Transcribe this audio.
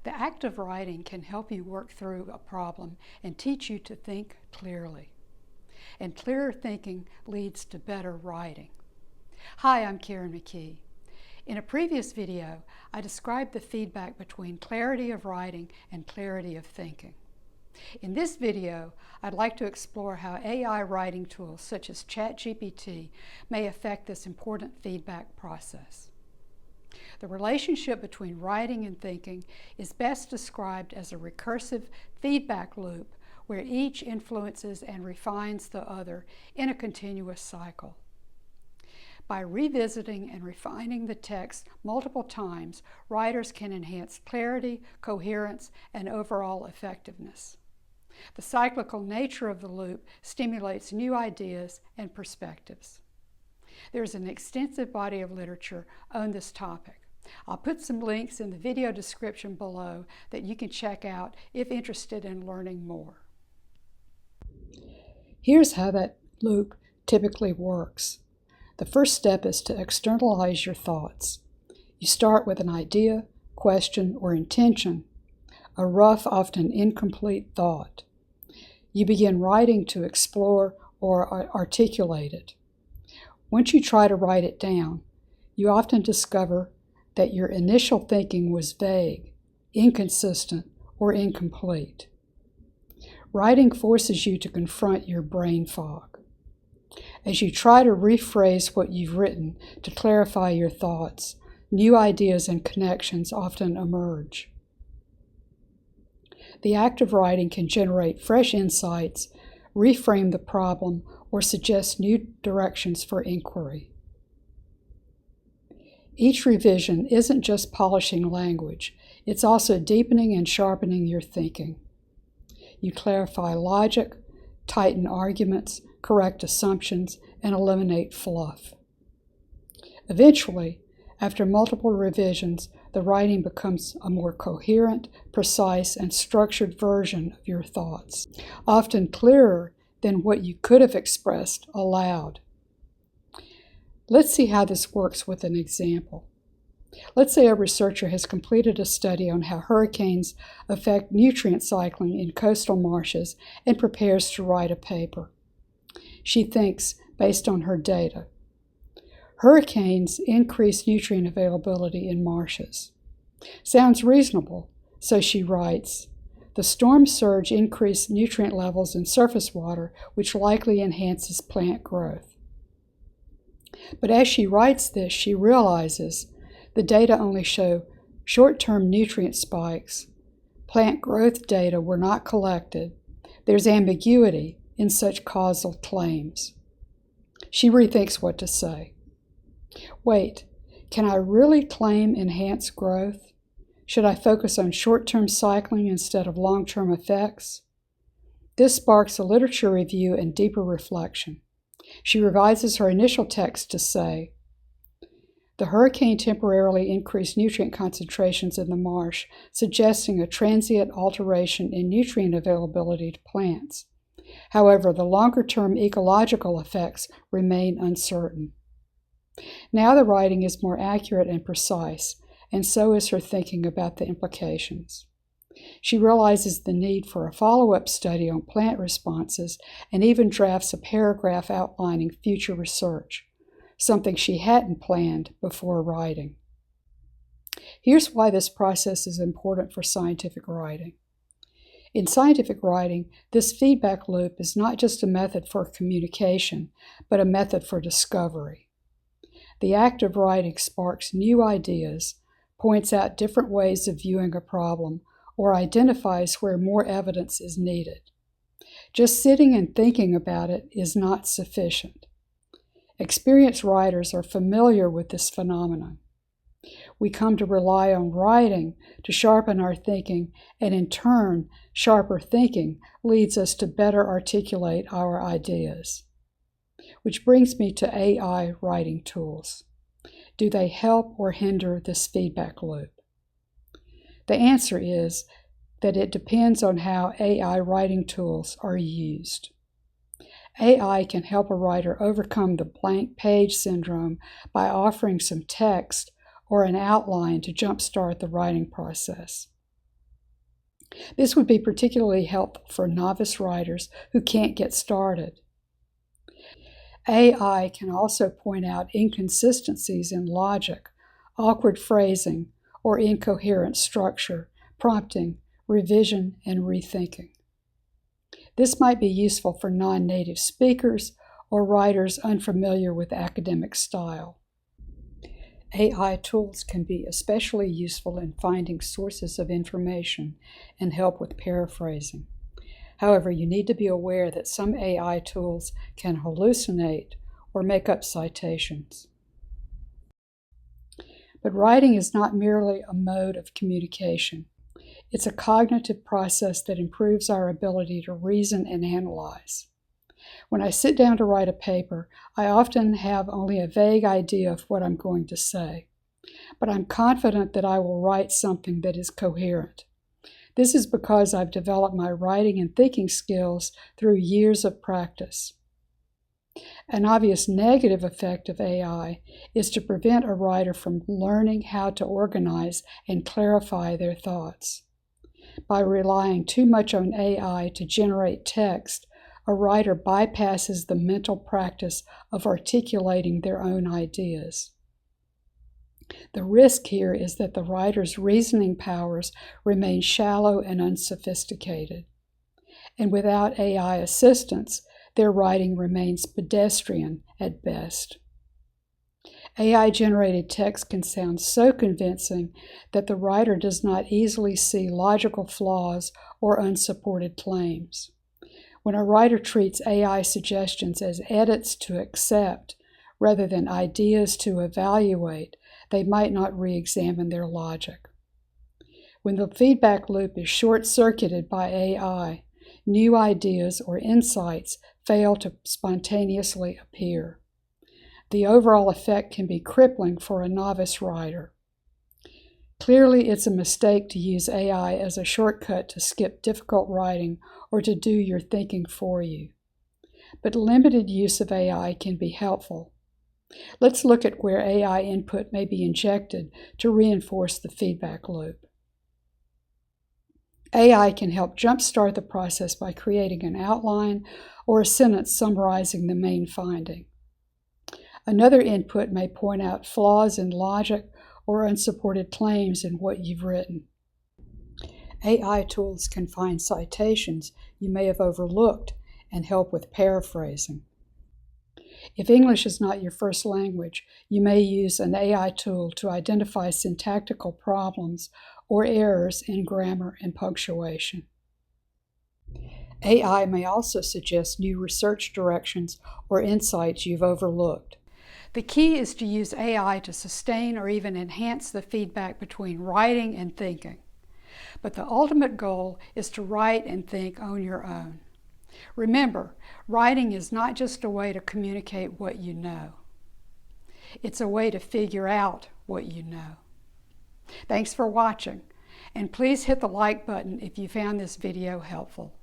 The act of writing can help you work through a problem and teach you to think clearly. And clearer thinking leads to better writing. Hi, I'm Karen McKee. In a previous video, I described the feedback between clarity of writing and clarity of thinking. In this video, I'd like to explore how AI writing tools such as ChatGPT may affect this important feedback process. The relationship between writing and thinking is best described as a recursive feedback loop where each influences and refines the other in a continuous cycle. By revisiting and refining the text multiple times, writers can enhance clarity, coherence, and overall effectiveness. The cyclical nature of the loop stimulates new ideas and perspectives. There is an extensive body of literature on this topic. I'll put some links in the video description below that you can check out if interested in learning more. Here's how that loop typically works. The first step is to externalize your thoughts. You start with an idea, question, or intention, a rough, often incomplete thought. You begin writing to explore or articulate it. Once you try to write it down, you often discover that your initial thinking was vague, inconsistent, or incomplete. Writing forces you to confront your brain fog. As you try to rephrase what you've written to clarify your thoughts, new ideas and connections often emerge. The act of writing can generate fresh insights, reframe the problem, or suggest new directions for inquiry. Each revision isn't just polishing language, it's also deepening and sharpening your thinking. You clarify logic, tighten arguments, correct assumptions, and eliminate fluff. Eventually, after multiple revisions, the writing becomes a more coherent, precise, and structured version of your thoughts, often clearer than what you could have expressed aloud. Let's see how this works with an example. Let's say a researcher has completed a study on how hurricanes affect nutrient cycling in coastal marshes and prepares to write a paper. She thinks, based on her data, hurricanes increase nutrient availability in marshes. Sounds reasonable, so she writes, the storm surge increased nutrient levels in surface water, which likely enhances plant growth. But as she writes this, she realizes the data only show short-term nutrient spikes. Plant growth data were not collected. There's ambiguity in such causal claims. She rethinks what to say. Wait, can I really claim enhanced growth? Should I focus on short-term cycling instead of long-term effects? This sparks a literature review and deeper reflection. She revises her initial text to say, the hurricane temporarily increased nutrient concentrations in the marsh, suggesting a transient alteration in nutrient availability to plants. However, the longer-term ecological effects remain uncertain. Now the writing is more accurate and precise, and so is her thinking about the implications. She realizes the need for a follow-up study on plant responses and even drafts a paragraph outlining future research, something she hadn't planned before writing. Here's why this process is important for scientific writing. In scientific writing, this feedback loop is not just a method for communication, but a method for discovery. The act of writing sparks new ideas, points out different ways of viewing a problem, or identifies where more evidence is needed. Just sitting and thinking about it is not sufficient. Experienced writers are familiar with this phenomenon. We come to rely on writing to sharpen our thinking, and in turn, sharper thinking leads us to better articulate our ideas. Which brings me to AI writing tools. Do they help or hinder this feedback loop? The answer is that it depends on how AI writing tools are used. AI can help a writer overcome the blank page syndrome by offering some text or an outline to jumpstart the writing process. This would be particularly helpful for novice writers who can't get started. AI can also point out inconsistencies in logic, awkward phrasing, or incoherent structure, prompting revision and rethinking. This might be useful for non-native speakers or writers unfamiliar with academic style. AI tools can be especially useful in finding sources of information and help with paraphrasing. However, you need to be aware that some AI tools can hallucinate or make up citations. But writing is not merely a mode of communication. It's a cognitive process that improves our ability to reason and analyze. When I sit down to write a paper, I often have only a vague idea of what I'm going to say, but I'm confident that I will write something that is coherent. This is because I've developed my writing and thinking skills through years of practice. An obvious negative effect of AI is to prevent a writer from learning how to organize and clarify their thoughts. By relying too much on AI to generate text, a writer bypasses the mental practice of articulating their own ideas. The risk here is that the writer's reasoning powers remain shallow and unsophisticated. And without AI assistance, their writing remains pedestrian at best. AI-generated text can sound so convincing that the writer does not easily see logical flaws or unsupported claims. When a writer treats AI suggestions as edits to accept rather than ideas to evaluate, they might not re-examine their logic. When the feedback loop is short-circuited by AI, new ideas or insights fail to spontaneously appear. The overall effect can be crippling for a novice writer. Clearly, it's a mistake to use AI as a shortcut to skip difficult writing or to do your thinking for you. But limited use of AI can be helpful. Let's look at where AI input may be injected to reinforce the feedback loop. AI can help jumpstart the process by creating an outline or a sentence summarizing the main finding. Another input may point out flaws in logic or unsupported claims in what you've written. AI tools can find citations you may have overlooked and help with paraphrasing. If English is not your first language, you may use an AI tool to identify syntactical problems or errors in grammar and punctuation. AI may also suggest new research directions or insights you've overlooked. The key is to use AI to sustain or even enhance the feedback between writing and thinking. But the ultimate goal is to write and think on your own. Remember, writing is not just a way to communicate what you know. It's a way to figure out what you know. Thanks for watching, and please hit the like button if you found this video helpful.